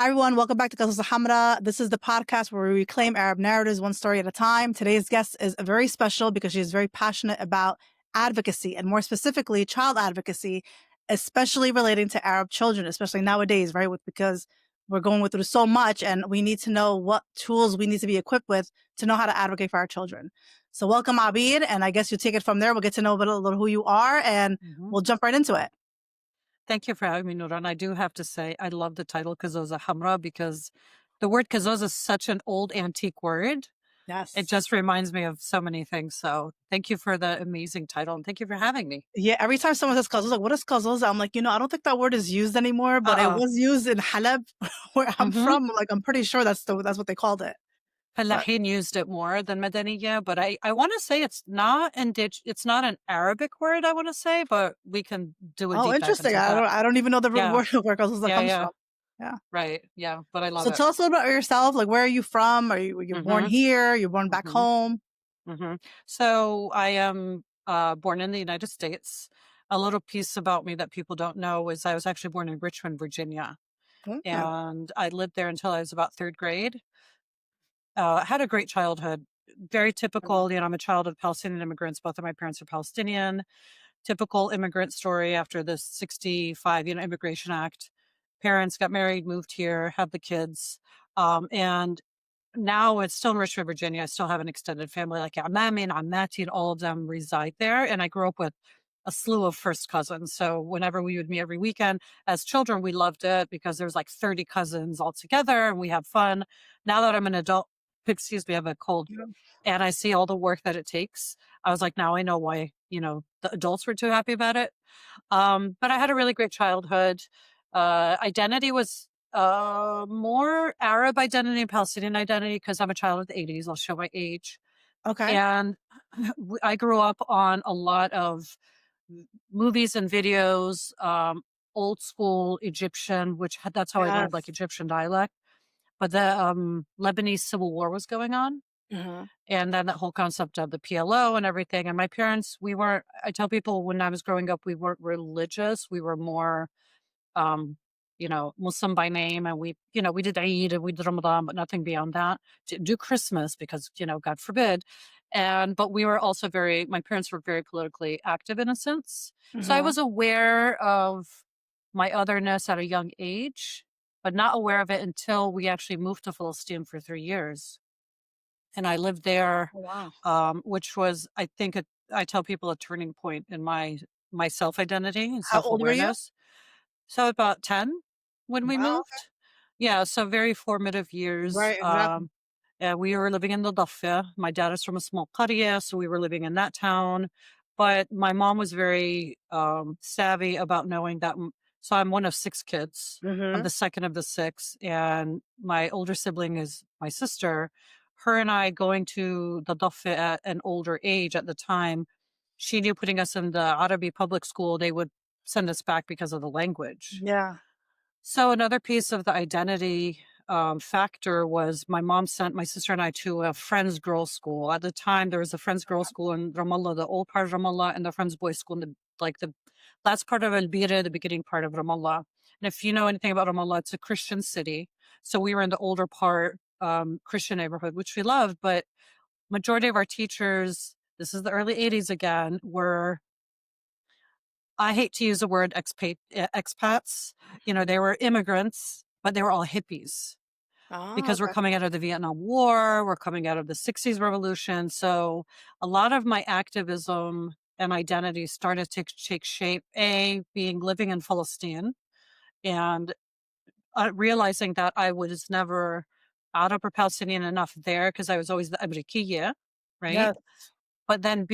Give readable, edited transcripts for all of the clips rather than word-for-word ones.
Hi, everyone. Welcome back to Kazouza Hamra. This is the podcast where we reclaim Arab narratives one story at a time. Today's guest is very special because she is very passionate about advocacy and more specifically child advocacy, especially relating to Arab children, especially nowadays, right? Because we're going through so much and we need to know what tools we need to be equipped with to know how to advocate for our children. So welcome, Abeer. And I guess you take it from there. We'll get to know a little who you are and Mhm. we'll jump right into it. Thank you for having me, Nuran. I do have to say, I love the title Kazouza Hamra because the word Kazouza is such an old antique word. It Yes. just reminds me of so many things. So thank you for the amazing title and thank you for having me. Yeah, every time someone says Kazouza, what is Kazouza? I'm like, I don't think that word is used anymore, but it Uh-uh. was used in Halab, where I'm Mm-hmm. from. Like, I'm pretty sure that's what they called it. But Falahin used it more than Madaniya, but I want to say it's not an Arabic word, I want to say, but we can do a oh, deep dive interesting. into that. I don't even know the Yeah. word where Kazouza Yeah. comes Yeah. from. Yeah. Right. Yeah. But I love So it. tell us a little bit about yourself. Like, where are you from? You're born Mm-hmm. here? You're born back Mm-hmm. home? hmm So I am born in the United States. A little piece about me that people don't know is I was actually born in Richmond, Virginia, Mm. and I lived there until I was about third grade. Had a great childhood. Very typical, I'm a child of Palestinian immigrants. Both of my parents are Palestinian. Typical immigrant story after the 65, Immigration Act. Parents got married, moved here, had the kids. And now it's still in Richmond, Virginia. I still have an extended family like Amami and Amati, and all of them reside there. And I grew up with a slew of first cousins. So whenever we would meet every weekend as children, we loved it because there's like 30 cousins all together and we have fun. Now that I'm an adult, excuse me, I have a cold Yeah. and I see all the work that it takes. I was like, now I know why, the adults were too happy about it. But I had a really great childhood. Identity was more Arab identity and Palestinian identity because I'm a child of the 80s. I'll show my age. Okay. And I grew up on a lot of movies and videos, old school Egyptian, that's how I learned like Yes. Egyptian dialect. But the Lebanese Civil War was going on. Hmm. And then that whole concept of the PLO and everything. And my parents, I tell people when I was growing up, we weren't religious. We were more um, Muslim by name. And we did Eid and we did Ramadan, but nothing beyond that. Didn't do Christmas because, God forbid. But my parents were very politically active in a sense. So I Hmm. was aware of my otherness at a young age, but not aware of it until we actually moved to Palestine for 3 years. And I lived there, Oh, wow. which was, I think, I tell people a turning point in my self identity and How self old were you? awareness. So about 10 when we Wow. moved. Yeah, so very formative years. Right. Exactly. We were living in the Daffa. My dad is from a small qaria, so we were living in that town. But my mom was very savvy about knowing that. So I'm one of six kids. I'm Hmm. the second of the six, and my older sibling is my sister. Her and I going to the Daffa at an older age at the time, she knew putting us in the Arabi public school, they would send us back because of the language. Yeah. So another piece of the identity factor was my mom sent my sister and I to a friends girls school. At the time, there was a friends girls school in Ramallah, the old part of Ramallah, and the friends boys school in the last part of Albira, the beginning part of Ramallah. And if you know anything about Ramallah, it's a Christian city. So we were in the older part, Christian neighborhood, which we loved. But majority of our teachers, this is the early 80s again, were, I hate to use the word expats. They were immigrants, but they were all hippies Oh, because we're okay. coming out of the Vietnam War, we're coming out of the 60s revolution. So a lot of my activism and identity started to take shape, living in Palestine and realizing that I was never Arab or Palestinian enough there because I was always the Abrikiya, right? Yes. But then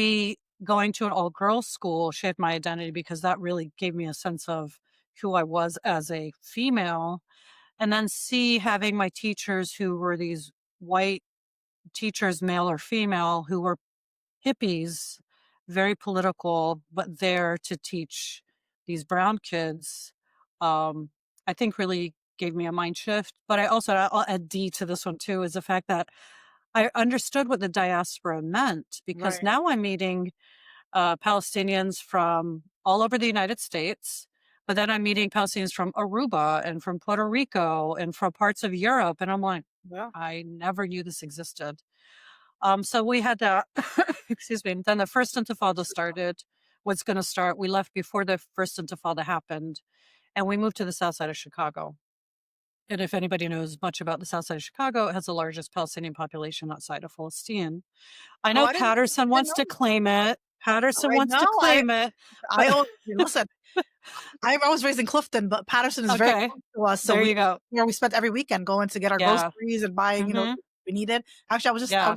going to an all girls school shaped my identity because that really gave me a sense of who I was as a female. And then having my teachers who were these white teachers, male or female, who were hippies, very political, but there to teach these brown kids, um, I think really gave me a mind shift. But I'll add D to this one too, is the fact that I understood what the diaspora meant because Right. now I'm meeting Palestinians from all over the United States. But then I'm meeting Palestinians from Aruba and from Puerto Rico and from parts of Europe, and I'm like, Yeah. I never knew this existed. So we had that. Excuse me. Then the first Intifada started. Was going to start. We left before the first Intifada happened, and we moved to the south side of Chicago. And if anybody knows much about the south side of Chicago, it has the largest Palestinian population outside of Palestine. I Oh, know Patterson I didn't wants know to claim it. Patterson I wants to know, claim it, I but always listen, I was raised in Clifton, but Patterson is very okay, close to us, so there we you go. we spent every weekend going to get our Yeah. groceries and buying, Mhm. we needed. Actually, Yeah. I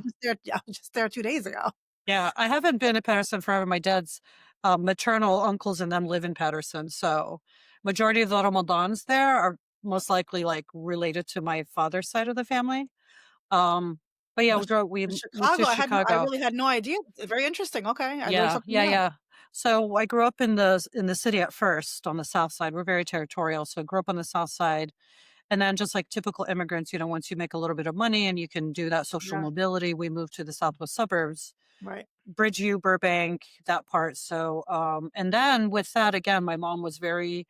was just there 2 days ago. Yeah. I haven't been to Patterson forever. My dad's maternal uncles and them live in Patterson. So majority of the Ramadans there are most likely like related to my father's side of the family. Um, but yeah, But we but moved to Chicago, I Chicago. really had no idea. It's very interesting. Okay, I learned Yeah, something yeah, new. yeah. So I grew up in the city at first on the south side. We're very territorial. So I grew up on the south side. And then just like typical immigrants, once you make a little bit of money and you can do that social Yeah, mobility, we moved to the southwest suburbs, right. Bridgeview, Burbank, that part. So and then with that again, my mom was very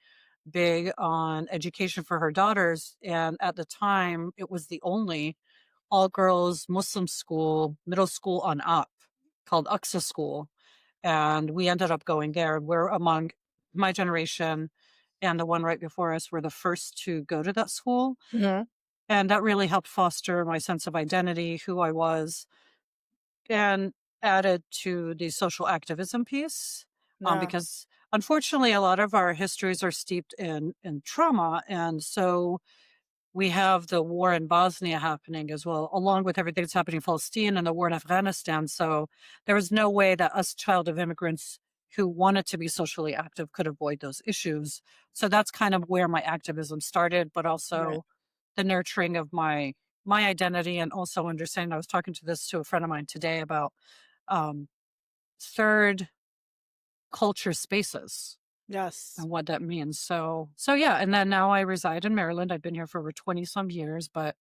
big on education for her daughters. And at the time it was the only all girls Muslim school, middle school on up, called Aqsa School, and we ended up going there. We're among my generation and the one right before us were the first to go to that school, Mhm. and that really helped foster my sense of identity, who I was, and added to the social activism piece, Yeah. because unfortunately a lot of our histories are steeped in trauma, and so we have the war in Bosnia happening as well, along with everything that's happening in Palestine and the war in Afghanistan. So there was no way that us child of immigrants who wanted to be socially active could avoid those issues. So that's kind of where my activism started, but Right. also the nurturing of my identity and also understanding. I was talking to this to a friend of mine today about um, third culture spaces Yes. and what that means. So yeah, and then now I reside in Maryland. I've been here for over 20 some years, but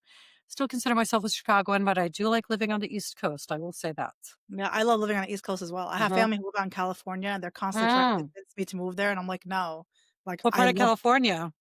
still consider myself a Chicagoan, but I do like living on the East Coast. I will say that. Yeah, I love living on the East Coast as well. I have Mhm. family who live out in California, and they're constantly trying to Mm. convince me to move there, and I'm like, "No." Like, What I part of love California?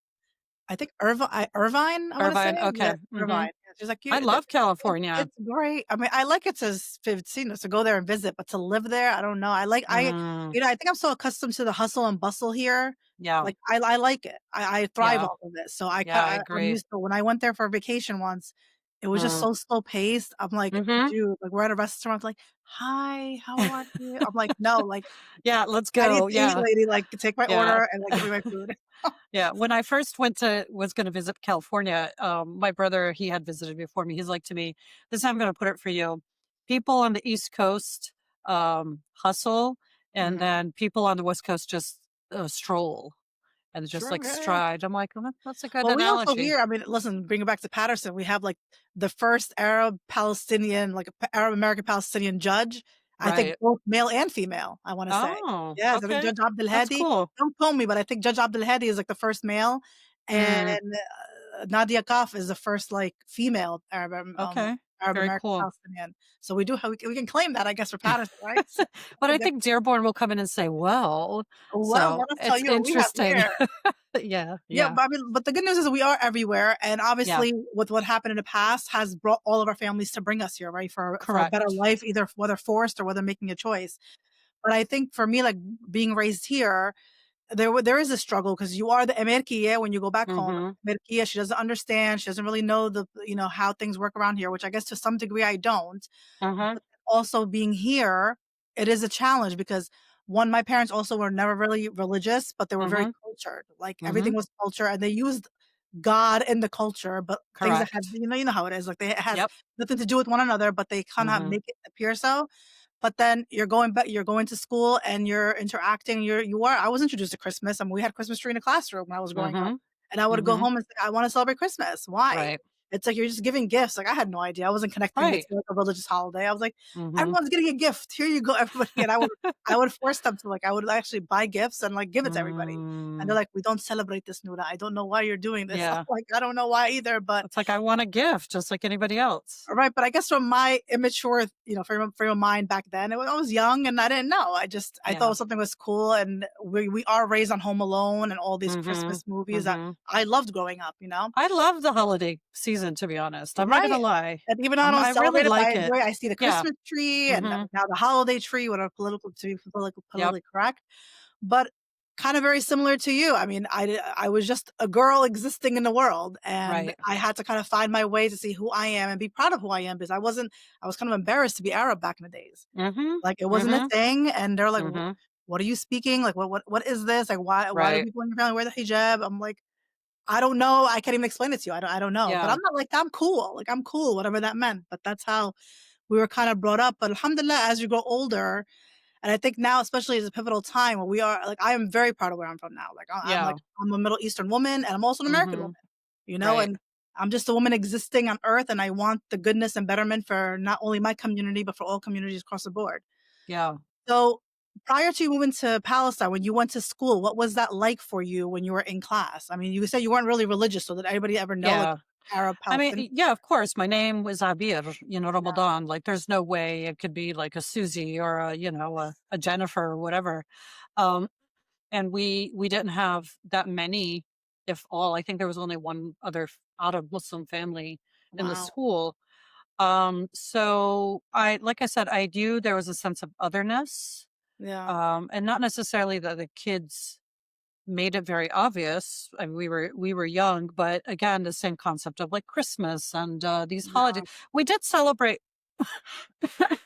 I think Irvine, I wanna say? Irvine. Yeah, Okay. Irvine. Mhm. Yeah, she's like, I "You the love California. it's great." I mean, I like it to to go there and visit, but to live there, I don't know. Mm. I think I'm so accustomed to the hustle and bustle here. Yeah. Like, I like it. I thrive Yeah. off of it. So Yeah, I I'm agree. used to when I went there for a vacation once, it was just Mm. so slow paced. I'm like, Mhm. "Dude," like, we're at a restaurant, like, "Hi, how are you?" I'm like, "No, like, Yeah, let's I need go. to eat, Yeah. lady, like, take my Yeah. order and, like, give me my food." Yeah, when I first was gonna visit California, my brother, he had visited before me. He's like to me, "This is how I'm gonna put it for you. People on the East Coast, hustle, and Mhm. then people on the West Coast just, stroll and just, Sure, like, yeah, yeah. stride." I'm like, "Well, that's a good Well, we also analogy." here, I mean, listen, bring it back to Patterson, we have, like, the first Arab Palestinian, like, Arab American Palestinian judge, I think Right. both male and female, I wanna say. Oh, Yes, I think okay. Judge Abdel That's Hadi, cool. don't quote me, but I think Judge Abdel Hadi is, like, the first male, and, Mm, Nadia Kaf is the first, like, female okay. Arab Very American cool. Palestinian. So we can claim that, I guess, for Patterson, right? So, But I I guess think Dearborn will come in and say, "Well," well, so let us tell it's you what we have interesting. here. Yeah, Yeah, yeah, but I mean, but the good news is we are everywhere, and yeah, obviously, with what happened in the past, has brought all of our families to bring us here, right? For a better correct. life, either whether forced or whether making a choice. But I think for me, like being raised here, there is a struggle because you are the emerkiye when you go back home. Mhm, Emerkiye, she doesn't understand, she doesn't really know how things work around here, which I guess to some degree I don't. mhm, But also being here, it is a challenge because one, my parents also were never really religious, but they were very mhm, cultured. Like everything mhm, was culture, and they used God in the culture, but things that had correct. you know how it is, like, they it has Yep. nothing to do with one another, but they kinda Mhm, make it appear so. But then you're going to school and you're interacting, you are I was introduced to Christmas, I mean, we had Christmas tree in the classroom when I was growing up, mhm, and I would go mhm, home and say, "I wanna celebrate Christmas." Why? right. It's like you're just giving gifts. Like I had no idea. I wasn't connecting it Right. to like a religious holiday. I was like, Mhm. everyone's getting a gift. Here you go, everybody. And I would force them to like I would actually buy gifts and like give it to everybody. And they're Mm. like, we don't celebrate this, Nuna. I don't know why you're doing this. I'm Yeah. like, I don't know why either, but It's like, I want a gift just like anybody else. right. But I guess from my immature, frame of mind back then, I was young and I didn't know. I Yeah. thought something was cool, and we are raised on Home Alone and all these Mhm. Christmas movies that Mhm. I loved growing up. I love the holiday season, to be honest. I'm not Right. gonna lie. And even though I don't I really celebrate it, but I like it. enjoy it. I see the Yeah. Christmas tree and Mhm. now the holiday tree, whatever to be Yep. politically correct. But kind of very similar to you. I mean, I was just a girl existing in the world, and Right. I had to kind of find my way to see who I am and be proud of who I am, because I was kind of embarrassed to be Arab back in the days. Mhm. Like, it wasn't a Mhm. thing, and they're like, Mhm. What are you speaking? Like, what is this? Like, why do Right. people in your family wear the hijab?" I'm like, "I don't know. I can't even explain it to you. I don't know." But Yeah. I'm not like, "I'm cool." Like, I'm cool, whatever that meant. But that's how we were kind of brought up. But alhamdulillah, as you grow older, and I think now, especially is a pivotal time where we are like, I am very proud of where I'm from now. Like, Yeah. I'm a Middle Eastern woman, and I'm also an American Mhm. woman, Right. and I'm just a woman existing on earth, and I want the goodness and betterment for not only my community, but for all communities across the board. Yeah. So, prior to you moving to Palestine, when you went to school, what was that like for you when you were in class? I mean, you said you weren't really religious, so did anybody ever know, like, Yeah. Arab I mean, Palestinian? yeah, of course. My name was Abeer, Yeah. Ramadan. Like, there's no way it could be like a Susie or a Jennifer or whatever. Um, and we didn't have that many, if all. I think there was only one other out of Muslim family in the Wow. school. So like I said, I knew there was a sense of otherness, Yeah. and not necessarily that the kids made it very obvious. I mean, we were young, but again, the same concept of like Christmas and these holidays. Yeah. We did celebrate.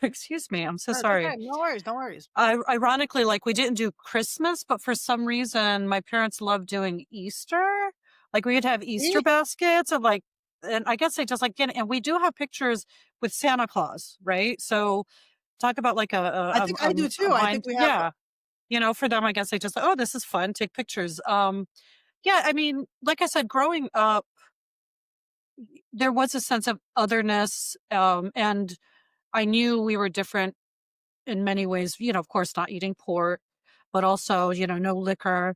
Excuse me, I'm so Sure, it's sorry. okay. No worries, no worries. Ironically, like we didn't do Christmas, but for some reason, my parents loved doing Easter. Like we would have Easter See? baskets and like, and I guess they just like get. And we do have pictures with Santa Claus, right? So talk about like I think I do a too. I think mind. we have Yeah, for them, I guess they just like, oh, this is fun. Take pictures. Yeah, I mean, like I said, growing up, there was a sense of otherness, and I knew we were different in many ways. Of course, not eating pork, but also, no liquor,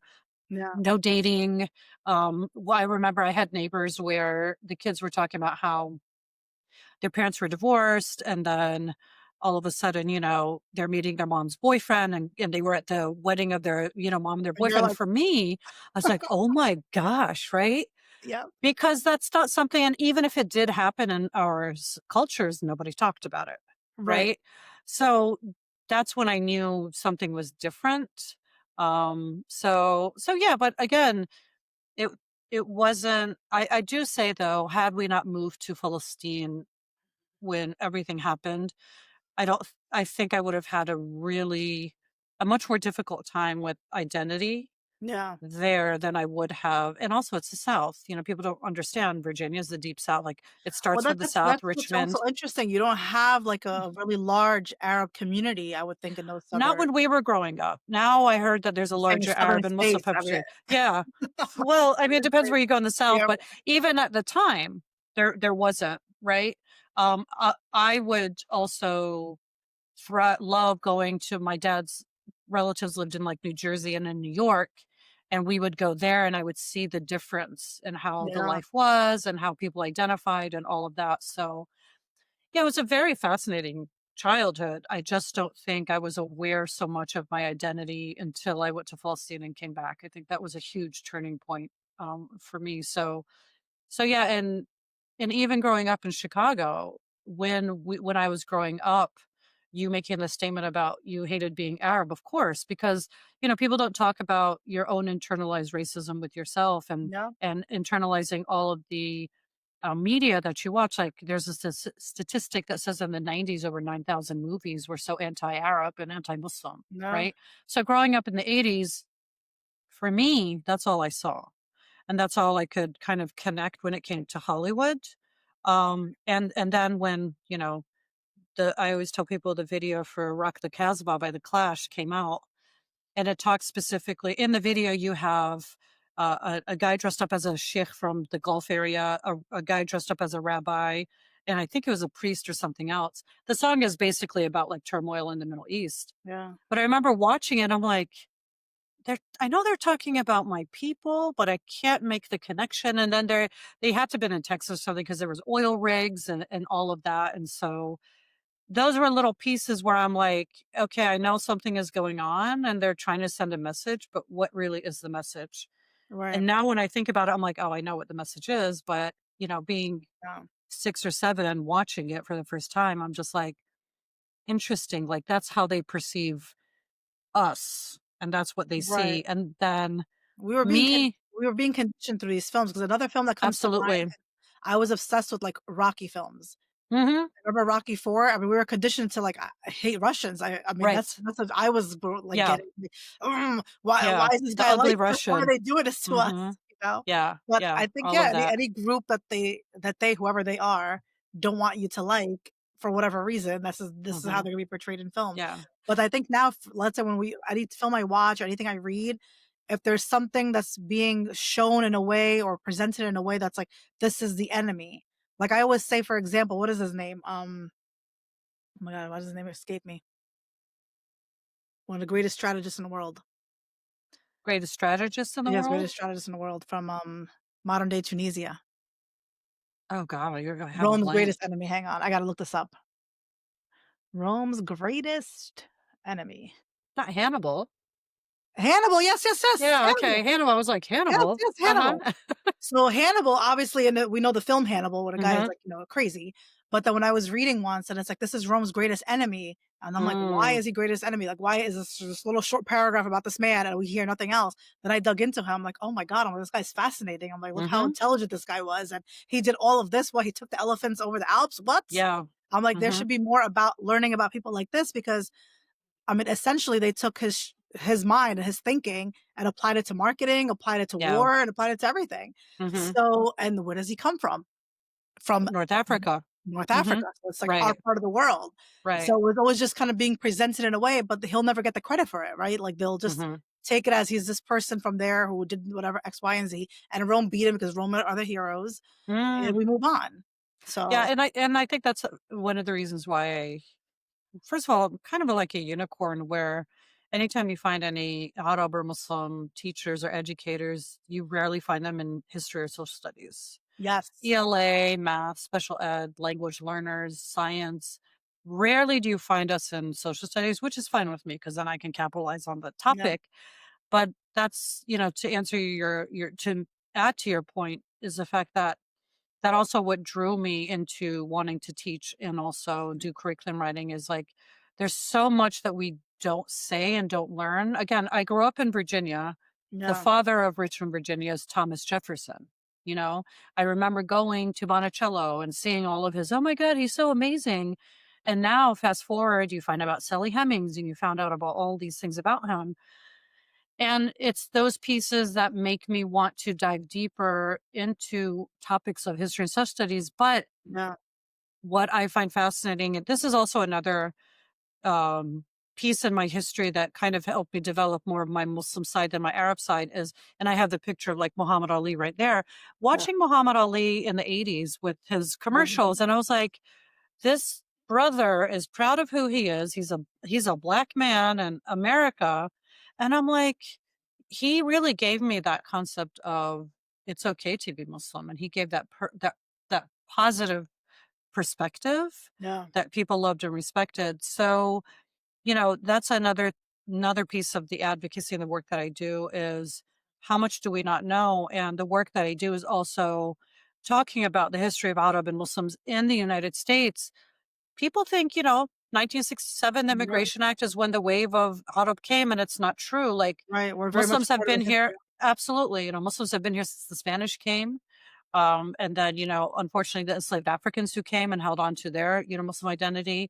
yeah. no dating. Well, I remember I had neighbors where the kids were talking about how their parents were divorced, and then all of a sudden, they're meeting their mom's boyfriend, and they were at the wedding of their, mom and their And you're boyfriend. like, For me, I was like, oh my gosh, right? "Yeah, Because that's not something, and even if it did happen in our cultures, nobody talked about it, right." right? So that's when I knew something was different. So yeah, but again, it it wasn't. I do say though, had we not moved to Palestine when everything happened, I don't. I think I would have had a much more difficult time with identity Yeah. there than I would have. And also it's the South. People don't understand Virginia's the deep South. Like it Well, starts with the South, that's what's also Richmond. interesting. You don't have, like, a really large Arab community, I would think, in those Not suburbs. when we were growing up. Now I heard that there's a Saying larger southern Arab and Muslim states, I mean, population. Yeah. Well, I mean, it southern depends states. where you go in the South, Yeah, but even at the time, there wasn't, right? I would also love going to my dad's relatives lived in like New Jersey and in New York. And we would go there and I would see the difference in how the yeah, life was and how people identified and all of that. So, yeah, it was a very fascinating childhood. I just don't think I was aware so much of my identity until I went to Palestine and came back. I think that was a huge turning point for me. So yeah, and even growing up in Chicago, when I was growing up, you making the statement about you hated being Arab, of course, because people don't talk about your own internalized racism with yourself yeah, and internalizing all of the media that you watch. Like there's a statistic that says in the 90s over 9,000 movies were so anti-Arab and anti-Muslim, yeah, right? So growing up in the 80s, for me, that's all I saw and that's all I could kind of connect when it came to Hollywood. And then when I always tell people the video for Rock the Casbah by The Clash came out, and it talks specifically in the video. You have a guy dressed up as a sheikh from the Gulf area, a guy dressed up as a rabbi, and I think it was a priest or something else. The song is basically about like turmoil in the Middle East. Yeah. But I remember watching it, I'm like, I know they're talking about my people, but I can't make the connection. And then they had to have been in Texas or something because there was oil rigs and all of that. And so those were little pieces where I'm like, okay, I know something is going on and they're trying to send a message, but what really is the message? Right. And now when I think about it, I'm like, oh, I know what the message is. But, being Yeah. 6 or 7 and watching it for the first time, I'm just like, interesting. Like, that's how they perceive us. And that's what they Right. see. And then We were being con me, we were being conditioned through these films because another film that comes to mind, absolutely. I was obsessed with, like, Rocky films. Hmm. Remember Rocky 4? I mean, we were conditioned to, like, I hate Russians. I mean, Right. that's what I was like, Yeah. getting, like, why Yeah. is this The guy ugly like this? Why are Russian. they doing this to us?" Hmm. You know? Yeah. But Yeah. I think, All yeah, of that. any group that they whoever they are, don't want you to like for whatever reason, this is how Hmm. they're gonna be portrayed in films. Yeah. But I think now, let's say when any film I watch or anything I read, if there's something that's being shown in a way or presented in a way that's like, this is the enemy. Like I always say, for example, what is his name? Oh my god, why does his name escape me? One of the greatest strategists in the world. Greatest strategist in the Yes, world? greatest strategist in the world from modern day Tunisia. Oh god, you're gonna have a Rome's blank. greatest enemy. Hang on, I gotta look this up. Rome's greatest enemy. Not Hannibal. Hannibal. Yes, yes, yes. Yeah, okay. Hannibal. Hannibal. I was like, Yes, Hannibal? yes, Hannibal. Uh-huh. So Hannibal, obviously, and we know the film Hannibal, where the guy is Mhm. like, crazy. But then when I was reading once, and it's like, this is Rome's greatest enemy, and I'm like, why Mm. is he greatest enemy? Like, why is this little short paragraph about this man, and we hear nothing else? Then I dug into him. I'm like, oh my god, this guy's fascinating. I'm like, look how Mhm. intelligent this guy was, and he did all of this while he took the elephants over the Alps. What? Yeah. I'm like, there should Mhm. be more about learning about people like this because I mean, essentially, they took his mind and his thinking and applied it to marketing, applied it to Yeah. war, and applied it to everything. Mhm. So, and where does he come from? From North Africa. North Mhm. Africa. So it's like our Right. part of the world. Right. So it was always just kind of being presented in a way, but he'll never get the credit for it, right? Like they'll just Mhm. take it as he's this person from there who did whatever X, Y, and Z, and Rome beat him because Rome are the heroes, and Mm. we move on. Yeah, So and I think that's one of the reasons why first of all, I'm kind of like a unicorn where anytime you find any Arab or Muslim teachers or educators, you rarely find them in history or social studies. yes, ELA, math, special ed, language learners, science. Rarely do you find us in social studies, which is fine with me because then I can capitalize on the yeah, topic. But that's, to answer to add to your point is the fact that also what drew me into wanting to teach and also do curriculum writing is like there's so much that we don't say and don't learn. Again, I grew up in Virginia. The yeah, father of Richmond, Virginia is Thomas Jefferson. You know, I remember going to Monticello and seeing all of his, oh my God, he's so amazing. And now, fast forward, you find out about Sally Hemings and you found out about all these things about him. And it's those pieces that make me want to dive deeper into topics of history and social studies. But yeah, what I find fascinating, and this is also another um, piece in my history that kind of helped me develop more of my Muslim side than my Arab side is, and I have the picture of like Muhammad Ali right there, yeah. watching Muhammad Ali in the 80s with his commercials. Mhm. And I was like, this brother is proud of who he is. He's a black man in America. And I'm like, he really gave me that concept of it's okay to be Muslim. And he gave that positive perspective Yeah, that people loved and respected. So, that's another piece of the advocacy and the work that I do is how much do we not know? And the work that I do is also talking about the history of Arab and Muslims in the United States. People think, 1967, the right, Immigration Act is when the wave of Arab came, and it's not true. Like, right. We're very much Muslims have part of been the here. history. Absolutely. Muslims have been here since the Spanish came. And then, unfortunately, the enslaved Africans who came and held on to their, Muslim identity.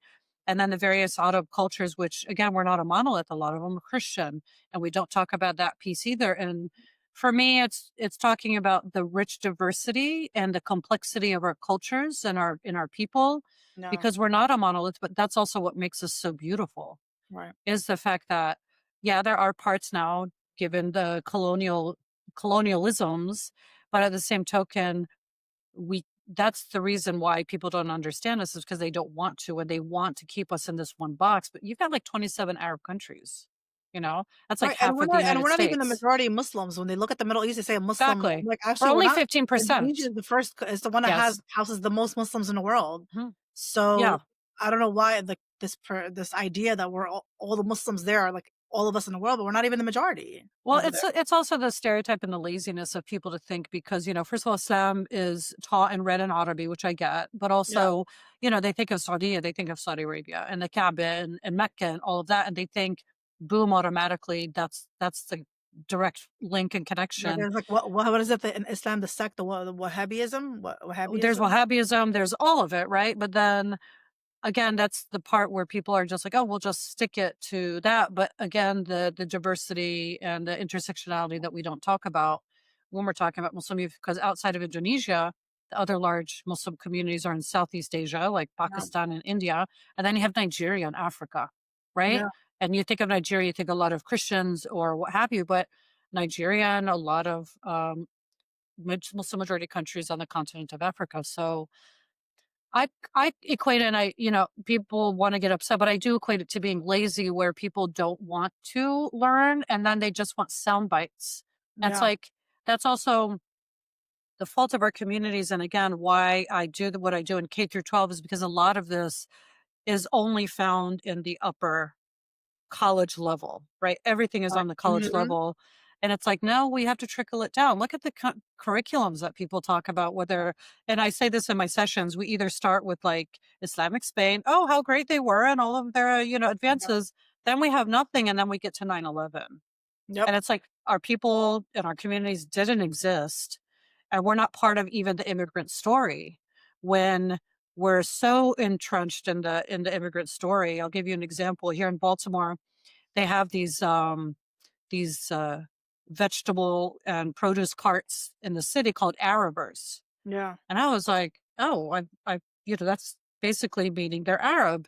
And then the various Arab cultures, which again, we're not a monolith. A lot of them are Christian, and we don't talk about that piece either. And for me, it's talking about the rich diversity and the complexity of our cultures and our people, No, because we're not a monolith. But that's also what makes us so beautiful right. is the fact that, yeah, there are parts now, given the colonial colonialisms, but at the same token, we that's the reason why people don't understand us is because they don't want to, and they want to keep us in this one box. But you've got like 27 Arab countries, you know, that's like Right, and half of the we're United not even the States. majority of Muslims. When they look at the Middle East, they say Muslim. I'm Exactly. like, We're actually, we're only not. 15%. Indonesia is the first is the one that Yes. houses the most Muslims in the world. Mhm. Yeah. So I don't know why this idea that we're all the Muslims there are like all of us in the world, but we're not even the majority Well, over there. it's also the stereotype and the laziness of people to think because, first of all, Islam is taught and read in Arabic, which I get, but Yeah, also, they think of Saudi, they think of Saudi Arabia and the Kaaba and Mecca and all of that, and they think, boom, automatically that's the direct link and like connection. it's like what is it in Islam, the sect, the Wahhabism, There's Wahhabism? Wahhabism, there's all of it, right? But then again, that's the part where people are just like, "Oh, we'll just stick it to that." But again, the diversity and the intersectionality that we don't talk about when we're talking about Muslim youth, because outside of Indonesia, the other large Muslim communities are in Southeast Asia, like Yeah, Pakistan and India, and then you have Nigeria and Africa, right? yeah, And you think of Nigeria, you think a lot of Christians or what have you, but Nigeria and a lot of Muslim majority countries on the continent of Africa. So I equate it, and people want to get upset, but I do equate it to being lazy where people don't want to learn and then they just want sound bites. That's yeah. like, that's also the fault of our communities. And again, why I do what I do in K through 12 is because a lot of this is only found in the upper college level, right? Everything is Right. on the college Mhm. level. And it's like, no, we have to trickle it down. Look at the curriculums that people talk about, whether, and I say this in my sessions, we either start with like Islamic Spain, oh, how great they were and all of their, Yeah. advances. Then we have nothing. And then we get to 9/11. Yep. And it's like our people and our communities didn't exist. And we're not part of even the immigrant story when we're so entrenched in the immigrant story. I'll give you an example here in Baltimore. They have these vegetable and produce carts in the city called Arabers. Yeah. And I was like, "Oh, that's basically meaning they're Arab."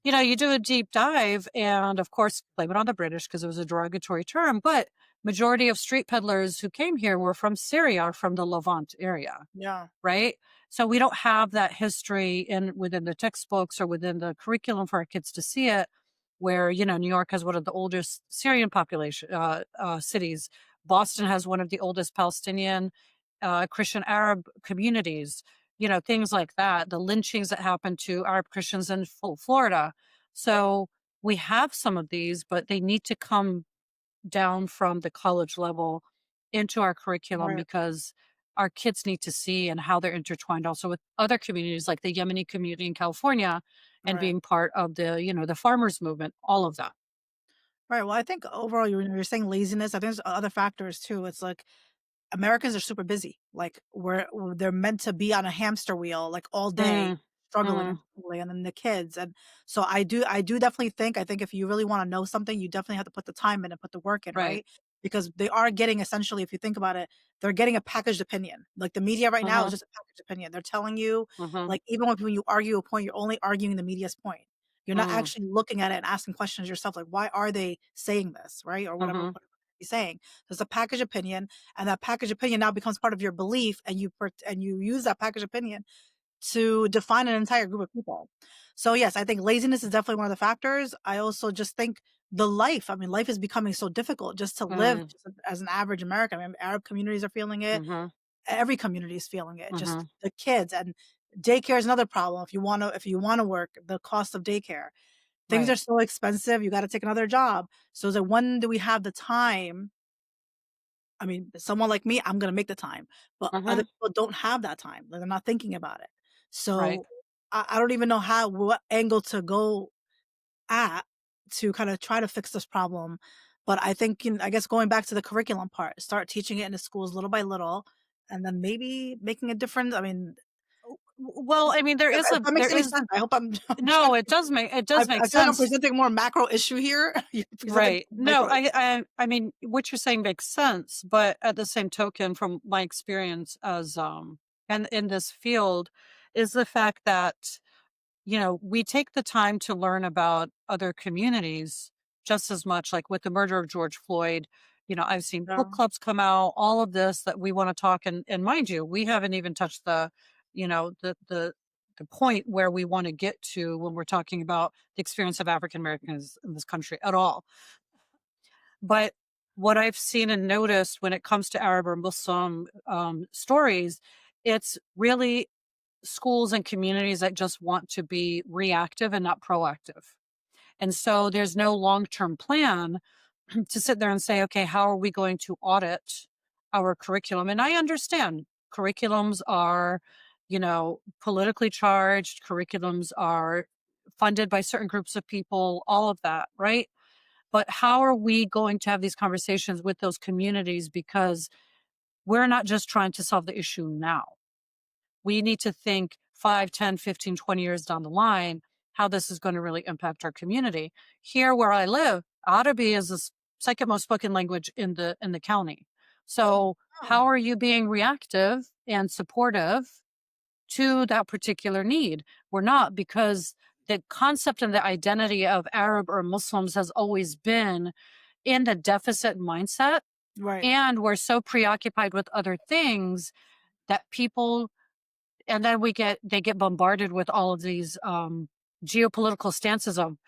You do a deep dive and of course blame it on the British because it was a derogatory term, but majority of street peddlers who came here were from Syria or from the Levant area. Yeah. Right? So we don't have that history within the textbooks or within the curriculum for our kids to see it. Where New York has one of the oldest Syrian population cities. Boston has one of the oldest Palestinian Christian Arab communities. Things like that. The lynchings that happened to Arab Christians in Florida. So we have some of these, but they need to come down from the college level into our curriculum Right. because our kids need to see and how they're intertwined also with other communities like the Yemeni community in California and Right. being part of the farmers movement, all of that. Right. Well, I think overall you're saying laziness. I think there's other factors too. It's like Americans are super busy. Like they're meant to be on a hamster wheel like all day, Mm, struggling and mm, struggling, and then the kids. And so I do definitely think I think if you really want to know something, you definitely have to put the time in and put the work in, right. right? Because they are getting essentially, if you think about it, they're getting a packaged opinion. Like the media right now is Mm-hmm, just a packaged opinion. They're telling you, mm-hmm, like even when you argue a point, you're only arguing the media's point. You're not mm, actually looking at it and asking questions yourself, like why are they saying this, right? Or mm-hmm, whatever he's saying. There's a packaged opinion, and that packaged opinion now becomes part of your belief, and you use that packaged opinion to define an entire group of people. So yes, I think laziness is definitely one of the factors. I also just think I mean, life is becoming so difficult just to live mm, just as an average American. I mean, Arab communities are feeling it. mm-hmm, Every community is feeling it. mm-hmm, Just the kids, and daycare is another problem. If you want to work, the cost of daycare. Things right. are so expensive. You got to take another job. So it's like, when do we have the time? I mean, someone like me, I'm gonna make the time, but other Mm-hmm, people don't have that time. Like, they're not thinking about it. right. So I don't even know what angle to go at to kind of try to fix this problem. But I think, I guess going back to the curriculum part, start teaching it in the schools little by little, and then maybe making a difference. I mean, Well, I mean, there if, is if a that there makes any is sense, I hope I'm trying. no, it does make I feel like I'm sense. presenting more macro issue here. You're presenting Right. No, micro issue. I mean, what you're saying makes sense, but at the same token, from my experience as and in this field, is the fact that we take the time to learn about other communities just as much. Like with the murder of George Floyd, I've seen book Yeah. clubs come out, all of this that we want to talk. And mind you, we haven't even touched the point where we want to get to when we're talking about the experience of African Americans in this country at all. But what I've seen and noticed when it comes to Arab or Muslim stories, it's really schools and communities that just want to be reactive and not proactive. And so there's no long term plan to sit there and say, okay, how are we going to audit our curriculum? And I understand curriculums are, politically charged, curriculums are funded by certain groups of people, all of that, right? But how are we going to have these conversations with those communities? Because we're not just trying to solve the issue now. We need to think 5, 10, 15, 20 years down the line, how this is going to really impact our community. Here where I live, Arabic is the second most spoken language in the county. So Oh, how are you being reactive and supportive to that particular need? We're not, because the concept and the identity of Arab or Muslims has always been in the deficit mindset. right. And we're so preoccupied with other things that people, and then they get bombarded with all of these geopolitical stances of,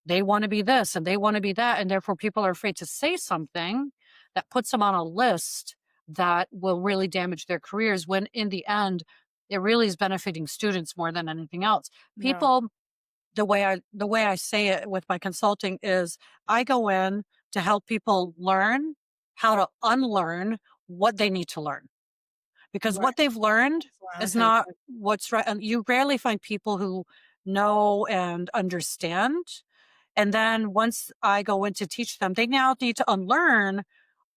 they want to be this and they want to be that. And therefore people are afraid to say something that puts them on a list that will really damage their careers, when in the end, it really is benefiting students more than anything else. Yeah. People, the way I say it with my consulting is, I go in to help people learn how to unlearn what they need to learn, because Right. what they've learned So I is understand. not what's right. And you rarely find people who know and understand. And then once I go in to teach them, they now need to unlearn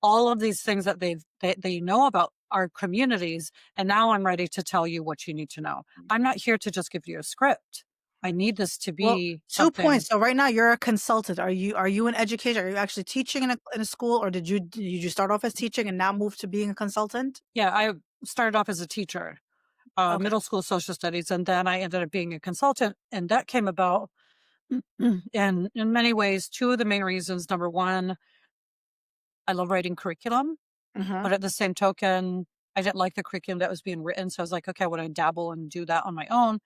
all of these things that they know about our communities. And now I'm ready to tell you what you need to know. I'm not here to just give you a script. I need this to Well, be 2 something. points. So right now you're a consultant. Are you an educator? Are you actually teaching in a school, or did you start off as teaching and now move to being a consultant? Yeah, I started off as a teacher, Okay. middle school social studies, and then I ended up being a consultant. And that came about in many ways. Two of the main reasons: number one, I love writing curriculum, Mhm. but at the same token, I didn't like the curriculum that was being written. So I was like, okay, would I dabble and do that on my own?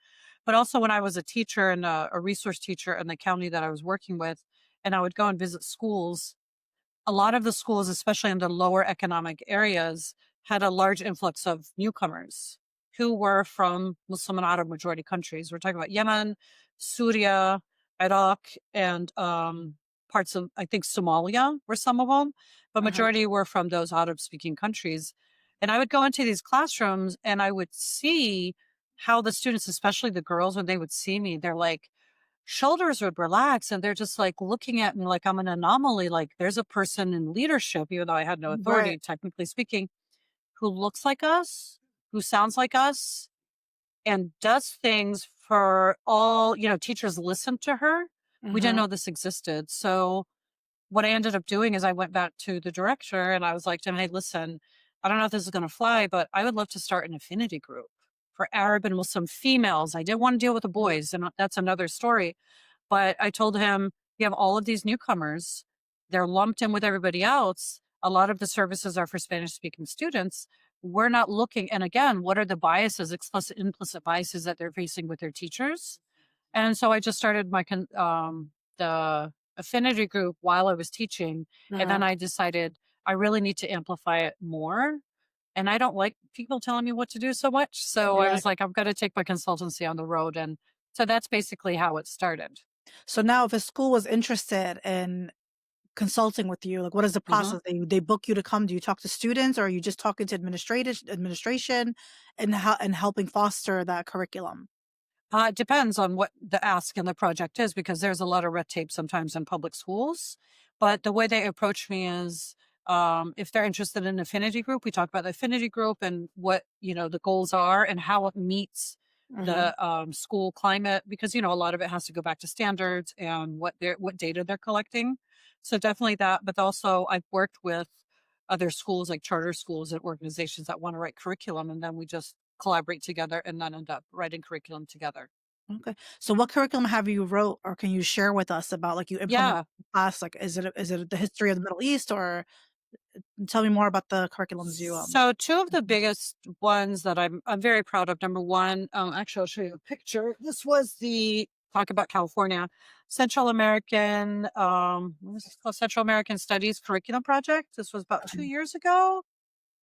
But also, when I was a teacher and a resource teacher in the county that I was working with, and I would go and visit schools, a lot of the schools, especially in the lower economic areas, had a large influx of newcomers who were from Muslim and Arab majority countries. We're talking about Yemen, Syria, Iraq, and parts of, I think, Somalia were some of them, but Mhm. majority were from those Arab speaking countries. And I would go into these classrooms and I would see how the students, especially the girls, when they would see me, they're like, shoulders would relax and they're just like looking at me like I'm an anomaly. Like, there's a person in leadership, even though I had no Right. authority, technically speaking, who looks like us, who sounds like us, and does things for all, teachers listen to her. We didn't Mhm. know this existed. So what I ended up doing is I went back to the director and I was like to him, hey, listen, I don't know if this is going to fly, but I would love to start an affinity group for Arab and Muslim females. I didn't want to deal with the Mhm. boys, and that's another story. But I told him, you have all of these newcomers. They're lumped in with everybody else. A lot of the services are for Spanish speaking students. We're not looking. And again, what are the biases, explicit, implicit biases that they're facing with their teachers? And so I just started the affinity group while I was teaching. And then Mhm. I decided I really need to amplify it more. And I don't like people telling me what to do so much. So I Right. was like, I've got to take my consultancy on the road. And so that's basically how it started. So now if a school was interested in consulting with you, like, what is the Mhm. process? They book you to come? Do you talk to students, or are you just talking to administration and helping foster that curriculum? It depends on what the ask and the project is, because there's a lot of red tape sometimes in public schools. But the way they approach me is, if they're interested in affinity group, we talk about the affinity group and what the goals are and how it meets Mhm. the school climate, because a lot of it has to go back to standards and what data they're collecting. So definitely that, but also I've worked with other schools, like charter schools and organizations that want to write curriculum, and then we just collaborate together and then end up writing curriculum together. Okay. So what curriculum have you wrote, or can you share with us about, like, you implement Yeah. class? Like, is it the history of the Middle East, or Tell me more about the curriculums you So two of the biggest ones that I'm very proud of. Number one, actually, I'll show you a picture. This was the talk about California Central American, what was this called? Central American Studies Curriculum Project. This was about 2 years ago.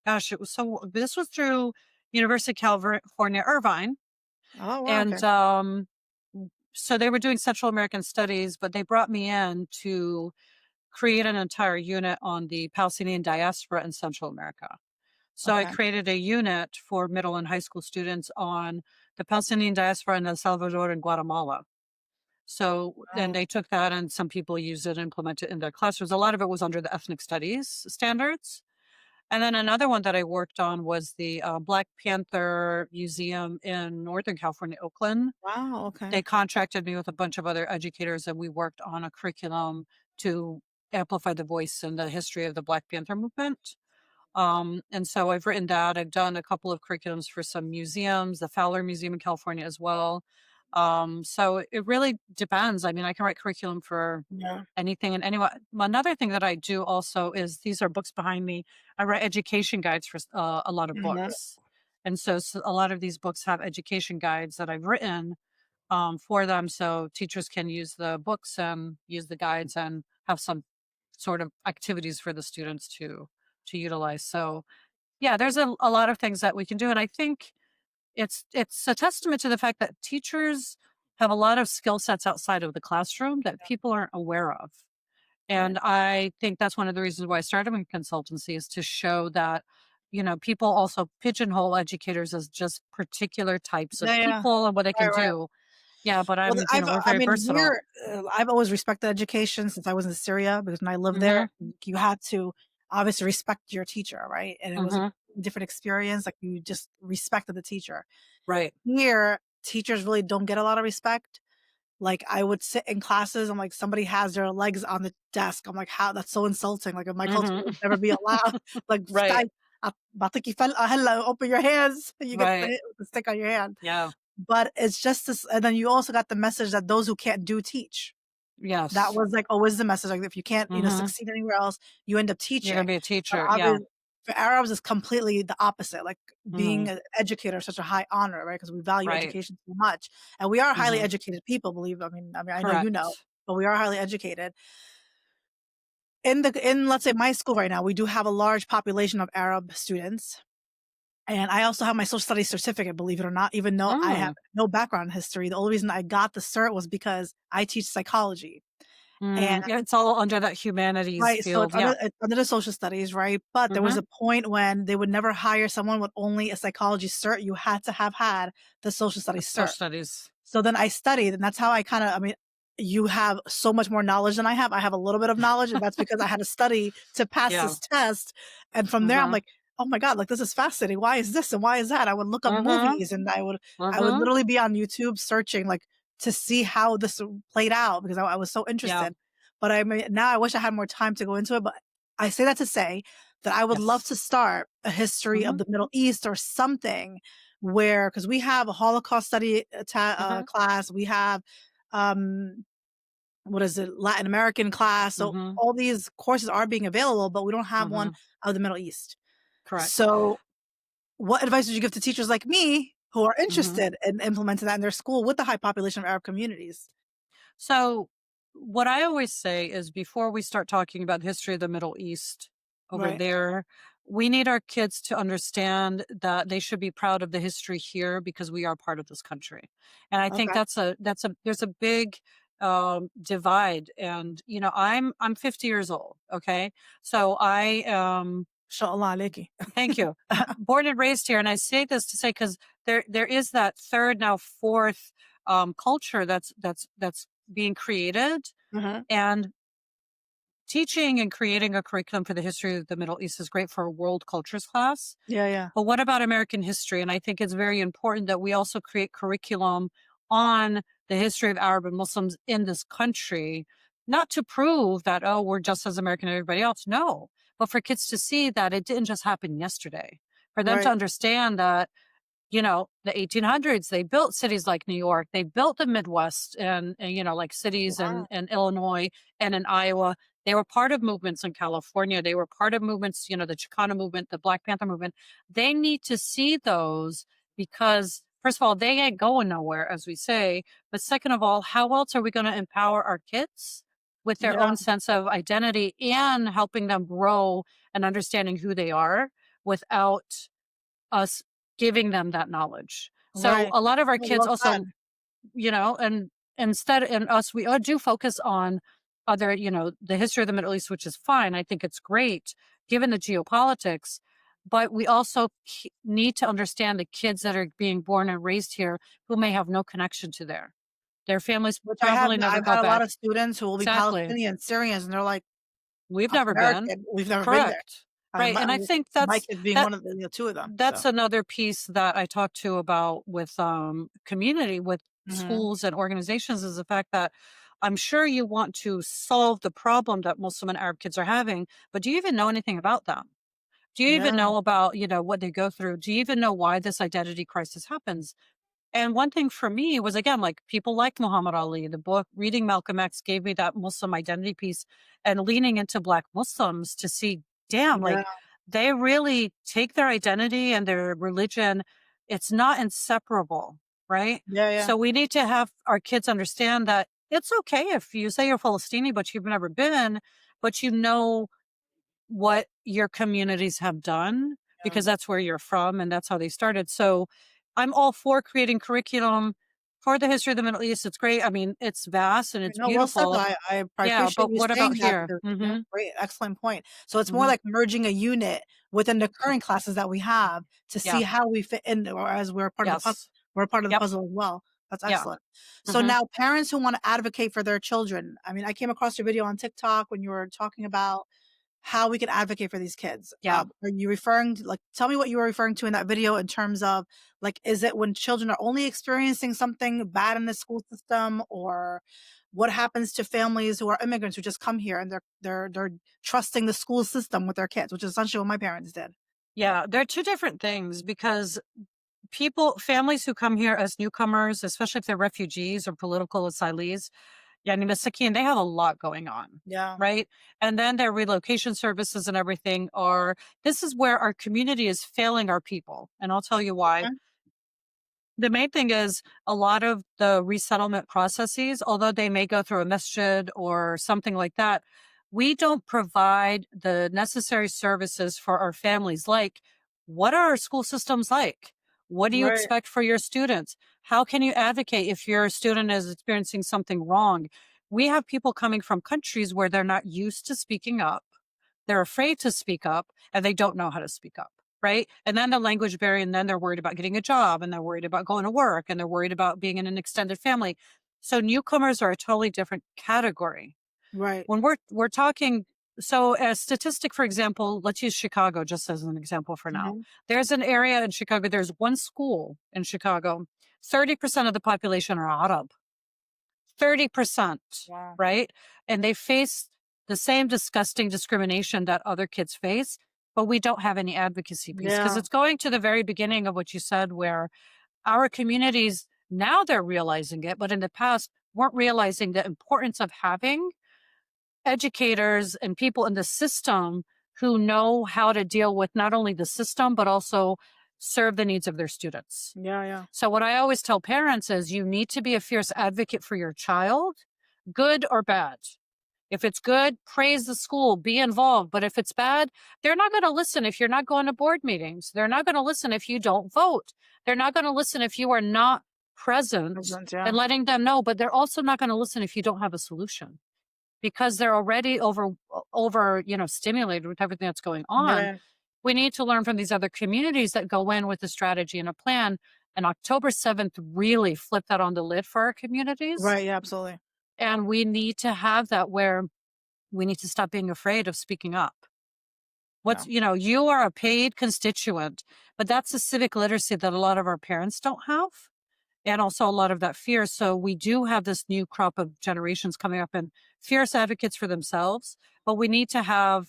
Gosh, it was so. This was through University of California, Irvine, Oh, wow, okay. and so they were doing Central American studies, but they brought me in to create an entire unit on the Palestinian diaspora in Central America. So I Okay. created a unit for middle and high school students on the Palestinian diaspora in El Salvador and Guatemala. So then Wow. they took that and some people used it and implemented it in their classrooms. A lot of it was under the ethnic studies standards. And then another one that I worked on was the Black Panther Museum in Northern California, Oakland. Wow, okay. They contracted me with a bunch of other educators, and we worked on a curriculum to amplify the voice and the history of the Black Panther movement. And so I've written that. I've done a couple of curriculums for some museums, the Fowler Museum in California as well. So it really depends. I mean, I can write curriculum for Yeah. anything and anyone. Another thing that I do also is these are books behind me. I write education guides for a lot of Mhm. books. And so a lot of these books have education guides that I've written for them. So teachers can use the books and use the guides and have some sort of activities for the students to utilize. So yeah, there's a lot of things that we can do. And I think it's a testament to the fact that teachers have a lot of skill sets outside of the classroom that people aren't aware of. Right. And I think that's one of the reasons why I started in consultancy is to show that, people also pigeonhole educators as just particular types of Yeah, yeah. people and what they can Right, right. do. Yeah, but Well, we're I very mean, versatile. I've always respected education since I was in Syria because when I lived there, Mhm. you had to obviously respect your teacher, right? And it was a Mhm. different experience. Like you just respected the teacher. Right. Here, teachers really don't get a lot of respect. Like I would sit in classes and like somebody has their legs on the desk. I'm like, how? That's so insulting. Like in my culture, it Mhm. would never be allowed. Like, Right. hello, open your hands. You get Right. the stick on your hand. Yeah. But it's just this, and then you also got the message that those who can't do teach. That Yes. was, like, always the message, like, if you can't, Mhm. succeed anywhere else, you end up You're gonna teaching. be a But teacher. Yeah. obviously, for Arabs, it's completely the opposite, like, being Mhm. an educator is such a high honor, right? Because we value Right. education so much, and we are highly Mhm. educated people, I know you know, Correct. but we are highly educated. Let's say, my school right now, we do have a large population of Arab students, and I also have my social studies certificate, believe it or not, even though I have Mm. no background in history. The only reason I got the cert was because I teach psychology. And Yeah, it's all under that humanities right, so field. Yeah. it's under the social studies, right? But there was Mhm. a point when they would never hire someone with only a psychology cert. You had to have had the social studies Social cert. studies. So then I studied, and that's how you have so much more knowledge than I have. I have a little bit of knowledge, and that's because I had to study to pass Yeah. this test. And from there, I'm Mhm. like, "Oh my god, like, this is fascinating. Why is this and why is that?" I would look up Mhm. movies, and I would Mhm. literally be on YouTube searching, like, to see how this played out because I was so Yeah. interested. But I mean, now I wish I had more time to go into it, but I say that to say that I would love Yes. to start a history of Mhm. the Middle East or something where, because we have a Holocaust study Mhm. class, we have, um, what is it, Latin American class. So Mhm. all these courses are being available, but we don't have one Mhm. of the Middle East. Correct. So what advice would you give to teachers like me who are Mhm. interested in implementing that in their school with the high population of Arab communities? So, what I always say is before we start talking about the history of the Middle East over Right. there, we need our kids to understand that they should be proud of the history here because we are part of this country. And I think Okay. there's a big divide. And I'm 50 years old. Okay, so I Inshallah alayki. thank you. Born and raised here, and I say this to say because there is that third, now fourth culture that's being created, Mhm. and teaching and creating a curriculum for the history of the Middle East is great for a world cultures class. Yeah, yeah. But what about American history? And I think it's very important that we also create curriculum on the history of Arab and Muslims in this country, not to prove that, oh, we're just as American as everybody else. No, but for kids to see that it didn't just happen yesterday, for them to Right. understand that the 1800s, they built cities like New York, they built the Midwest and like cities Wow. in Illinois and in Iowa. They were part of movements in California. They were part of movements, the Chicano movement, the Black Panther movement. They need to see those because, first of all, they ain't going nowhere, as we say. But second of all, how else are we going to empower our kids with their Yeah. own sense of identity and helping them grow and understanding who they are without us giving them that knowledge? So Right. a lot of our Oh, kids well said. also, and instead in us we do focus on other, the history of the Middle East, which is fine. I think it's great given the geopolitics, but we also need to understand the kids that are being born and raised here who may have no connection to their families Which probably never I've go had a lot back. of students who will be Exactly. Palestinian, Syrians, and they're like, We've "I'm never been. American. We've never been there." Correct. Right, and I think My that's kids being that one of the 2 of them, that's so. another piece that I talk to about with community, with Mhm. schools and organizations, is the fact that I'm sure you want to solve the problem that Muslim and Arab kids are having, but do you even know anything about them? Do you even Yeah. know about, what they go through? Do you even know why this identity crisis happens? And one thing for me was, again, like people like Muhammad Ali, the book, reading Malcolm X gave me that Muslim identity piece, and leaning into Black Muslims to see, damn, Yeah. like they really take their identity and their religion. It's not inseparable, right? Yeah, yeah. So we need to have our kids understand that it's okay if you say you're Palestinian, but you've never been, but you know what your communities have done Yeah. because that's where you're from and that's how they started. So I'm all for creating curriculum for the history of the Middle East. It's great. I mean, it's vast and it's No, well said, though. beautiful. I Yeah, appreciate but you what about saying that here? because yeah, Mhm. great, excellent point. So it's more Mhm. like merging a unit within the Yeah. current classes that we have to Yeah. see how we fit in, or as we're part of the puzzle. Yes. We're part of the Yep. puzzle as well. That's Yeah. excellent. So Mhm. now parents who wanna advocate for their children, I mean, I came across your video on TikTok when you were talking about how we can advocate for these kids. Yeah. Are you referring to, like, tell me what you were referring to in that video in terms of, like, is it when children are only experiencing something bad in the school system, or what happens to families who are immigrants who just come here and they're trusting the school system with their kids, which is essentially what my parents did. Yeah. They're two different things because families who come here as newcomers, especially if they're refugees or political asylees, Yani Masakin, they have a lot going on, Yeah. right? And then their relocation services and everything this is where our community is failing our people. And I'll tell you why. Okay. The main thing is a lot of the resettlement processes, although they may go through a masjid or something like that, we don't provide the necessary services for our families. Like, what are our school systems like? What do you Right. expect for your students? How can you advocate if your student is experiencing something wrong? We have people coming from countries where they're not used to speaking up. They're afraid to speak up and they don't know how to speak up. Right. And then the language barrier, and then they're worried about getting a job and they're worried about going to work and they're worried about being in an extended family. So newcomers are a totally different category. Right. When we're talking, so a statistic, for example, let's use Chicago just as an example for now. Mhm. There's an area in Chicago, there's one school in Chicago, 30% of the population are Arab. 30%, Wow. right? And they face the same disgusting discrimination that other kids face, but we don't have any advocacy piece because Yeah. it's going to the very beginning of what you said, where our communities now they're realizing it, but in the past weren't realizing the importance of having educators and people in the system who know how to deal with not only the system, but also serve the needs of their students. Yeah, yeah. So what I always tell parents is you need to be a fierce advocate for your child, good or bad. If it's good, praise the school, be involved. But if it's bad, they're not going to listen if you're not going to board meetings. They're not going to listen if you don't vote. They're not going to listen if you are not present Present, and yeah. letting them know. But they're also not going to listen if you don't have a solution because they're already over stimulated with everything that's going on. Right. We need to learn from these other communities that go in with a strategy and a plan. And October 7th really flipped that on the lid for our communities. Right, yeah, absolutely. And we need to have that where we need to stop being afraid of speaking up. No. You are a paid constituent, but that's a civic literacy that a lot of our parents don't have. And also a lot of that fear. So we do have this new crop of generations coming up and fierce advocates for themselves, but we need to have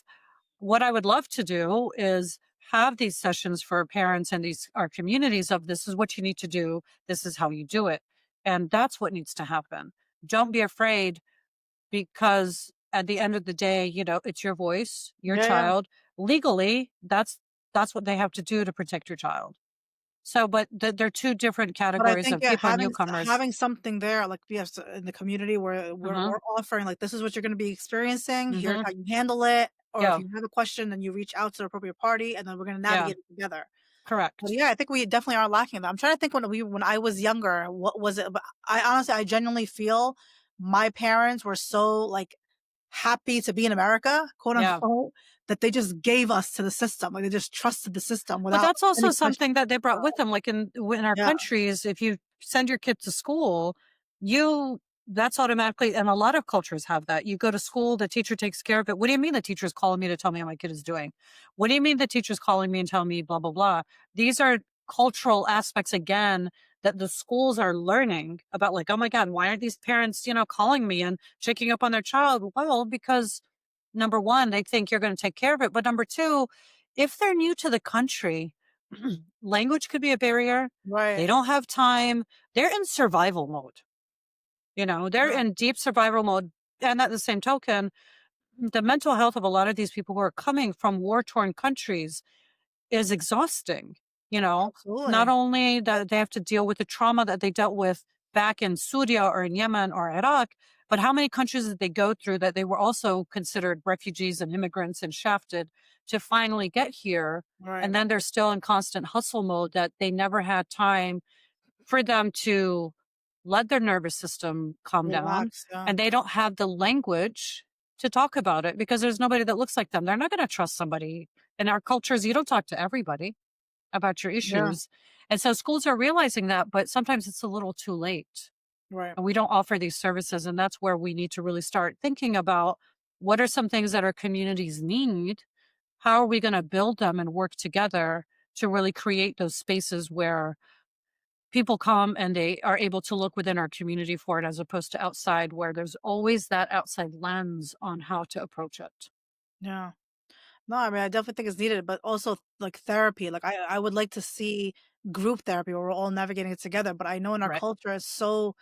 what I would love to do is have these sessions for parents and these our communities of this is what you need to do. This is how you do it. And that's what needs to happen. Don't be afraid because at the end of the day, it's your voice, your Yeah, yeah. child. Legally, that's what they have to do to protect your child. So, but they're two different But I categories think, of yeah, people, newcomers. having something there, like, yes, in the community where Hmm. we're offering, like, this is what you're gonna be experiencing, here's Hmm. how you handle it, or if Yeah, you have a question, then you reach out to the appropriate party, and then we're gonna yeah, navigate it together. But, correct. yeah, I think we definitely are lacking that. I'm trying to think when I was younger, what was it, but I honestly, I genuinely feel my parents were so, like, happy to be in America, quote, Yeah. unquote, that they just gave us to the system, like, they just trusted the system But without that's also any question. something that they brought with them, like in our Yeah, countries, if you send your kid to school, you that's automatically, and a lot of cultures have that. You go to school, the teacher takes care of it. What do you mean the teacher's calling me to tell me how my kid is doing? What do you mean the teacher's calling me and telling me blah blah blah? These are cultural aspects again that the schools are learning about, like, oh my God, why aren't these parents, calling me and checking up on their child? Well, because number one, they think you're going to take care of it. But number two, if they're new to the country, language could be a barrier. They right. don't have time. They're in survival mode. They're Yeah, in deep survival mode. And at the same token, the mental health of a lot of these people who are coming from war torn countries is exhausting. You know, not absolutely. only that they have to deal with the trauma that they dealt with back in Syria or in Yemen or Iraq, but how many countries did they go through that they were also considered refugees and immigrants and shafted to finally get here? Right. And then they're still in constant hustle mode that they never had time for them to let their nervous system calm down. Relax, yeah. And they don't have the language to talk about it because there's nobody that looks like them. They're not going to trust somebody. In our cultures, you don't talk to everybody about your Yeah, issues. And so schools are realizing that, but sometimes it's a little too late. right. And we don't offer these services. And that's where we need to really start thinking about what are some things that our communities need? How are we going to build them and work together to really create those spaces where people come and they are able to look within our community for it as opposed to outside, where there's always that outside lens on how to approach it. Yeah. No, I mean, I definitely think it's needed, but also, like, therapy. Like, I would like to see group therapy where we're all navigating it together. But I know in our Right. culture it's so,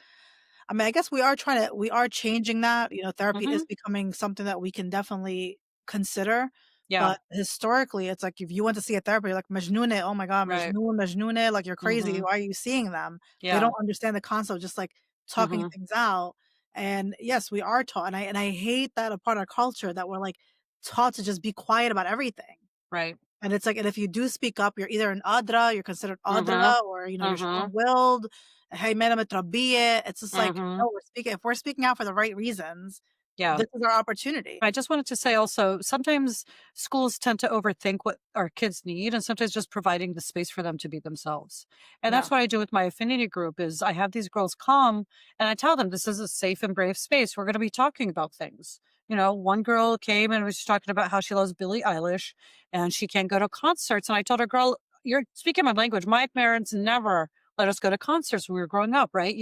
I mean, I guess we are changing that. Therapy is Hmm. becoming something that we can definitely consider. Yeah. But historically, it's like if you went to see a therapist, you're like Majnune, oh my God, Right. Majnune, like you're crazy. Hmm. Why are you seeing them? They Yeah. don't understand the concept of just like talking Hmm. things out. And yes, we are taught, and I hate that a part of our culture that we're like taught to just be quiet about everything. Right. And it's like, and if you do speak up, you're either an adra, you're considered Hmm. adra, or you're Hmm. strong-willed. Hey, man, it's just like, Hmm. no, if we're speaking out for the right reasons, Yeah. this is our opportunity. I just wanted to say also, sometimes schools tend to overthink what our kids need and sometimes just providing the space for them to be themselves. And Yeah. that's what I do with my affinity group is I have these girls come and I tell them this is a safe and brave space. We're going to be talking about things. One girl came and was talking about how she loves Billie Eilish and she can't go to concerts. And I told her, girl, you're speaking my language. My parents never let us go to concerts when we were growing up, right?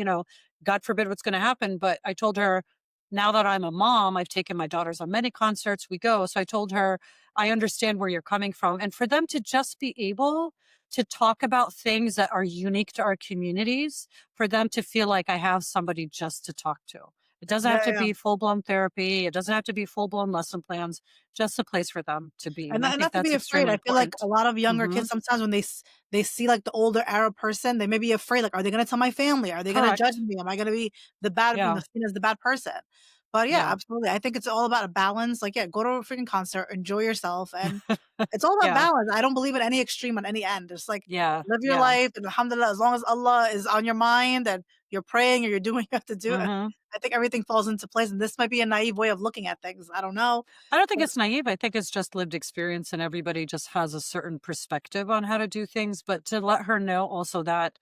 God forbid what's going to happen. But I told her, now that I'm a mom, I've taken my daughters on many concerts. We go. So I told her, I understand where you're coming from. And for them to just be able to talk about things that are unique to our communities, for them to feel like I have somebody just to talk to. It doesn't Yeah, have to yeah. be full blown therapy. It doesn't have to be full blown lesson plans, just a place for them to be. And And I not think to be that's afraid. extremely I feel like a important. lot of younger Hmm. kids sometimes when they see like the older Arab person, they may be afraid. Like, are they going to tell my family? Are they going to judge Correct. me? Am I going to be the bad, Yeah. seen as the bad person? But yeah, Yeah. absolutely. I think it's all about a balance. Like, yeah, go to a freaking concert, enjoy yourself, and it's all about Yeah. balance. I don't believe in any extreme on any end. Just like Yeah. live your Yeah. life, and alhamdulillah, as long as Allah is on your mind and you're praying or you're doing what you have to do, Hmm. I think everything falls into place. And this might be a naive way of looking at things. I don't know. I don't think But it's naive. I think it's just lived experience and everybody just has a certain perspective on how to do things. But to let her know also that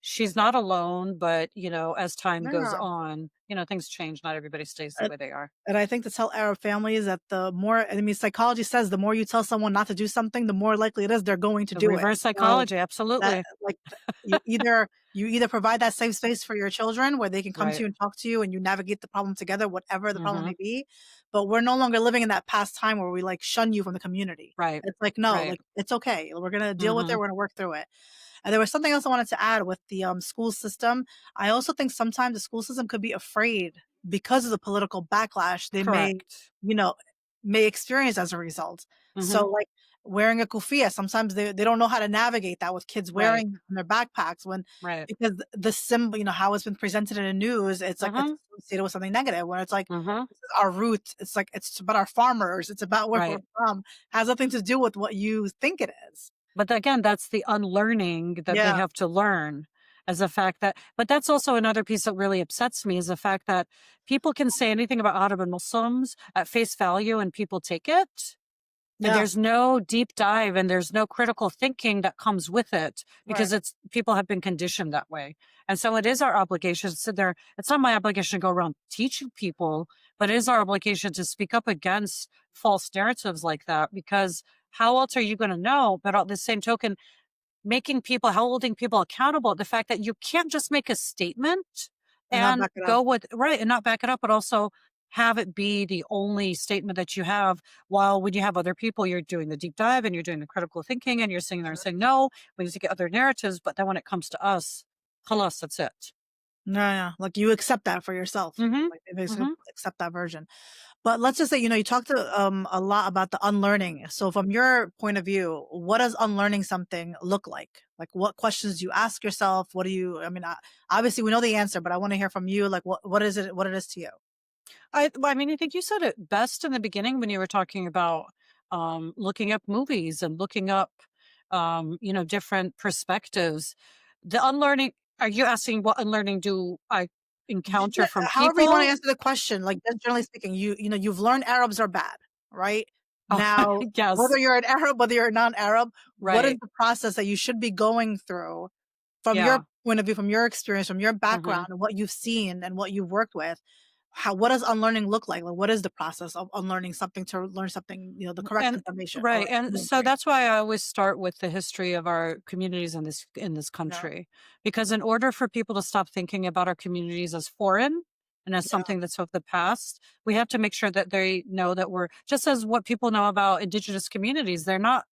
she's not alone, but as time goes yeah. on, things change. Not everybody stays the way they are. And I think to tell Arab families that the more, I mean, psychology says the more you tell someone not to do something, the more likely it is they're going to The do it. reverse So psychology, that, absolutely. like, you either provide that safe space for your children where they can come to Right. you and talk to you and you navigate the problem together, whatever the problem Hmm. may be. But we're no longer living in that past time where we like shun you from the community. Right. It's like, no, Right. like it's okay. We're gonna deal with it. Hmm. We're gonna work through it. And there was something else I wanted to add with the school system. I also think sometimes the school system could be afraid because of the political backlash they may, Correct. you know, may experience as a result. So Mhm. like wearing a kufiya, sometimes they don't know how to navigate that with kids Right. wearing on their backpacks when Right. because the symbol, how it's been presented in the news, it's like it's Mhm. associated with something negative when it's like Mhm. this is our roots. It's like it's about our farmers. It's about where we're Right. from. Has nothing to do with what you think it is. But again, that's the unlearning that they Yeah. have to learn as a fact that, but that's also another piece that really upsets me is the fact that people can say anything about Arab and Muslims at face value and people take it. And Yeah. there's no deep dive and there's no critical thinking that comes with it Right. because it's people have been conditioned that way. And so it is our obligation to sit there. It's not my obligation to go around teaching people, but it is our obligation to speak up against false narratives like that because how else are you going to know? But at the same token, making people holding people accountable, the fact that you can't just make a statement And not and back it up. go with right and not back it up, but also have it be the only statement that you have while when you have other people, you're doing the deep dive and you're doing the critical thinking and you're sitting there and saying, no, we need to get other narratives. But then when it comes to us, halas, that's it. Yeah, yeah. Like you accept that for yourself. Mm-hmm. Like they basically Mm-hmm. accept that version. But let's just say, you talked a lot about the unlearning. So from your point of view, what does unlearning something look like? Like what questions do you ask yourself? What do you, I mean, obviously we know the answer, but I want to hear from you. Like what it is to you? I mean, I think you said it best in the beginning when you were talking about looking up movies and looking up, different perspectives. The unlearning, are you asking what unlearning do I encounter from However you want to people? answer the question, like just generally speaking, you've learned Arabs are bad, right? Oh, Now, whether yes, you're an Arab, whether you're a non-Arab, what is right. the process that you should be going through from your Yeah. point of view, from your experience, from your Hmm. background, and what you've seen and what you've worked with? What does unlearning look like? Like, what is the process of unlearning something to learn something, the correct And information right. or And so information? that's why I always start with the history of our communities in this Yeah, country. Because in order for people to stop thinking about our communities as foreign and as yeah, something that's of the past, we have to make sure that they know that we're just as what people know about indigenous communities, they're not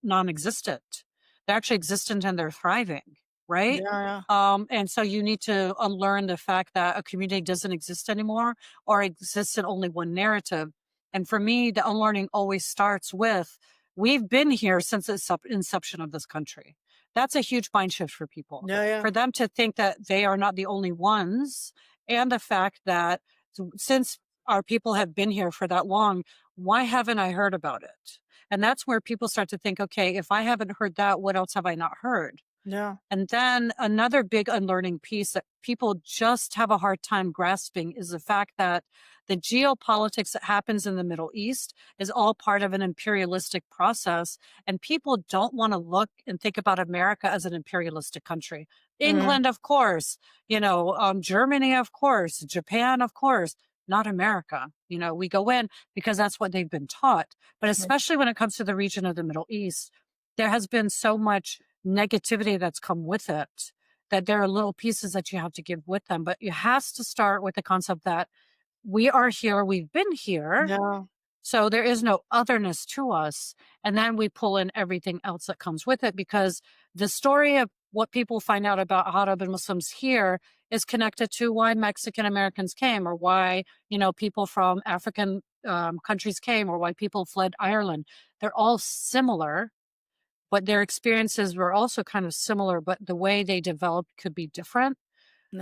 non-existent. They're actually existent and they're thriving, right? yeah, yeah, And so you need to unlearn the fact that a community doesn't exist anymore or exists in only one narrative. And for me, the unlearning always starts with we've been here since the inception of this country. That's a huge mind shift for people. yeah, yeah, For them to think that they are not the only ones, and the fact that since our people have been here for that long, why haven't I heard about it? And that's where people start to think, okay, if I haven't heard that, what else have I not heard? yeah, And then another big unlearning piece that people just have a hard time grasping is the fact that the geopolitics that happens in the Middle East is all part of an imperialistic process. And people don't want to look and think about America as an imperialistic country. hmm England, of course, Germany, of course, Japan, of course, not America. We go in because that's what they've been taught. But especially when it comes to the region of the Middle East, there has been so much negativity that's come with it that there are little pieces that you have to give with them. But it has to start with the concept that we are here, we've been here, yeah, so there is no otherness to us. And then we pull in everything else that comes with it because the story of what people find out about Arab and Muslims here is connected to why Mexican Americans came or why, people from African countries came or why people fled Ireland. They're all similar, but their experiences were also kind of similar, but the way they developed could be different.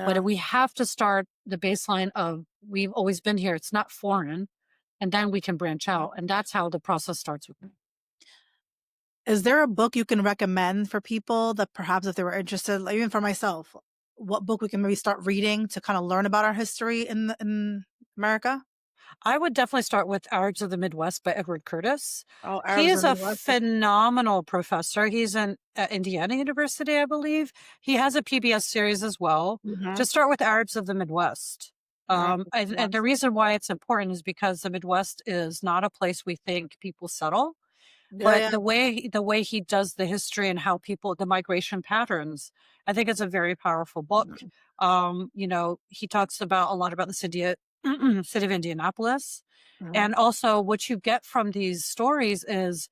But yeah. we have to start the baseline of we've always been here. It's not foreign. And then we can branch out. And that's how the process starts with me. Is there a book you can recommend for people that perhaps if they were interested, like even for myself, what book we can maybe start reading to kind of learn about our history in America? I would definitely start with Arabs of the Midwest by Edward Curtis. Oh, He Arabs is in the a Midwest. Okay. phenomenal professor. He's in Indiana University, I believe. He has a PBS series as well. Mm-hmm. Just start with Arabs of the Midwest. Arabs in the And the Midwest. reason why it's important is because the Midwest is not a place we think people settle. Yeah, But yeah. the way he does the history and how people the migration patterns, I think it's a very powerful book. Mhm. He talks about a lot about the city of Indianapolis. Mhm. And also what you get from these stories is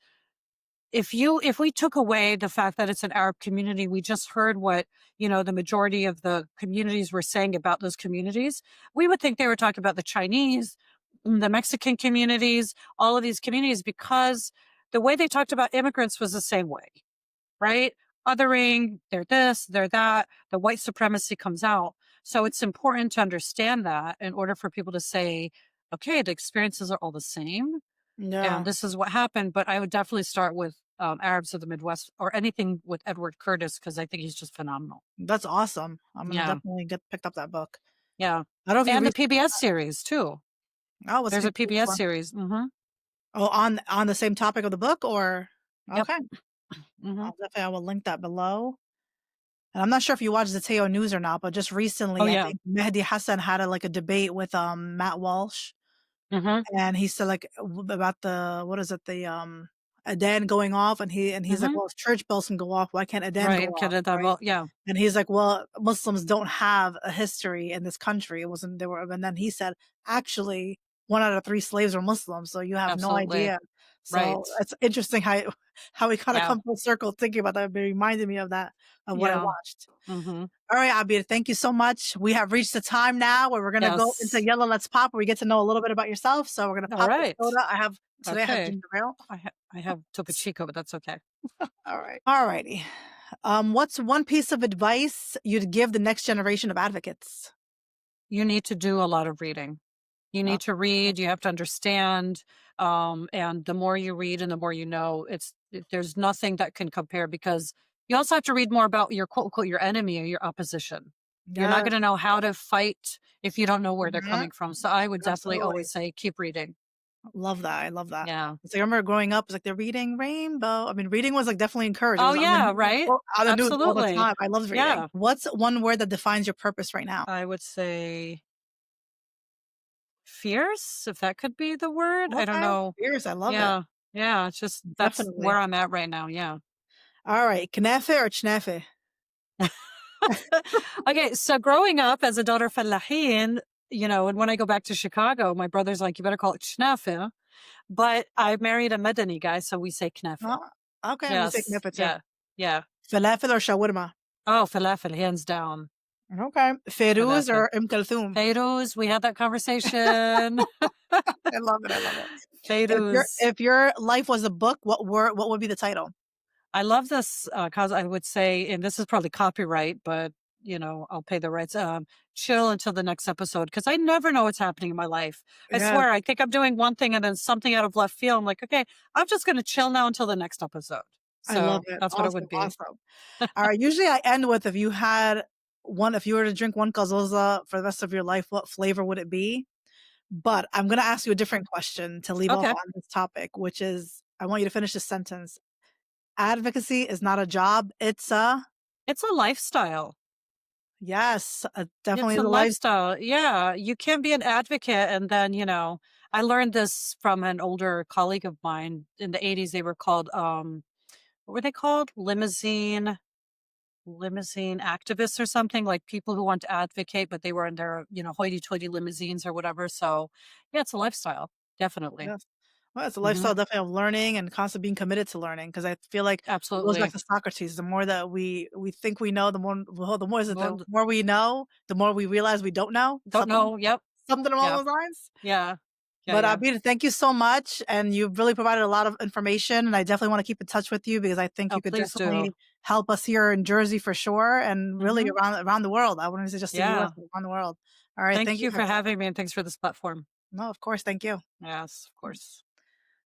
if we took away the fact that it's an Arab community, we just heard what, the majority of the communities were saying about those communities, we would think they were talking about the Chinese, the Mexican communities, all of these communities, because the way they talked about immigrants was the same way, right? Othering, they're this, they're that, the white supremacy comes out. So it's important to understand that in order for people to say, okay, the experiences are all the same and Yeah, this is what happened. But I would definitely start with Arabs of the Midwest or anything with Edward Curtis because I think he's just phenomenal. that's awesome. I'm gonna Yeah, definitely get picked up that book. yeah, I don't know if you and the read. PBS series too. Oh, what's There's a which PBS one? series. Oh, on the same topic of the book, or Yep. okay. hmm I will link that below. And I'm not sure if you watch the Teo News or not, but just Oh recently, I yeah. think Mehdi Hassan had a debate with Matt Walsh. hmm And he said, like, about the what is it, the, Adhan going off, and he's like, hmm "Well, if church bells can go off, why can't Adhan go Right. off?" Right? Well, yeah. And he's like, "Well, Muslims don't have a history in this country. It wasn't they were," and then he said, "Actually, 1 out of 3 slaves were Muslims, so you have no Absolutely. idea." Right. So it's interesting how we kinda Yeah. come full circle thinking about that. It reminded me of that, of what I Yeah. watched. hmm All right, Abir, thank you so much. We have reached the time now where we're gonna go into Yes. Yellow Let's Pop, where we get to know a little bit about yourself. So we're gonna All pop the right. soda. I have Okay. ginger ale. I have Topo Chico, but that's okay. All right. All righty. What's one piece of advice you'd give the next generation of advocates? You need to do a lot of reading. You Uh, need to read, you have to understand, and the more you read and the more you know, there's nothing that can compare because you also have to read more about your quote unquote your enemy or your opposition. You're not yes. going to know how to fight if you don't know where they're Mhm. coming from. So I would definitely Absolutely. always say keep reading. Love that. I love that. Yeah. It's like I remember growing up, it's like they're reading Rainbow. I mean, reading was like definitely encouraged. It Oh was yeah, right? on the news all the Absolutely. time. I loved reading. Yeah. What's one word that defines your purpose right now? I would say fierce, if that could be the word. I don't Okay. know. Fierce. I love it. Yeah. Yeah, it's just that's where Definitely. I'm at right now. Yeah. All right. Knefe or Chnefe? Okay, so growing up as a daughter of Fallahin, and when I go back to Chicago, my brother's like, you better call it Knafe. But I married a Medani guy, so we say Knafe. Oh, okay, we say Yes. kniffel too. Yeah. Yeah. Falafel or shawarma? Oh, falafel, hands down. Okay. Feiruz Falafel. or Kulthum? Feiruz, we had that conversation. I love it, I love it. Feiruz. If your life was a book, what would be the title? I love this cause I would say, and this is probably copyright, but I'll pay the rights. Chill until the next episode because I never know what's happening in my life. I Yes, swear, I think I'm doing one thing and then something out of left field. I'm like, okay, I'm just going to chill now until the next episode. I love So it. that's what it Awesome, would be. awesome. All right, usually I end with if you were to drink one Kazouza for the rest of your life, what flavor would it be? But I'm gonna ask you a different question to leave off Okay, on this topic, which is I want you to finish this sentence. Advocacy is not a job, it's a it's a lifestyle. yes, It's definitely a the life. lifestyle. Yeah, you can be an advocate, and then I learned this from an older colleague of mine in the '80s. They were called what were they called? Limousine activists or something, like people who want to advocate, but they were in their, hoity-toity limousines or whatever. So, yeah, it's a lifestyle, definitely. Yes. Well, it's a lifestyle Mhm. definitely of learning and constantly being committed to learning because I feel like it goes back Absolutely. to Socrates. The more that we think we know, the more is it the Well, more we know, the more we realize we don't know. don't know. Yep. Something along Yeah. those lines. Yeah. Yeah. But Yeah. Abir, thank you so much, and you've really provided a lot of information. And I definitely want to keep in touch with you because I think Oh, you could please do. definitely help us here in Jersey for sure, and really Mhm. around the world. I wouldn't say just the U.S., Yeah. but around the world. All right, thank Thank you you for for having me, and thanks for this platform. no, of course, thank you. Yes, of course.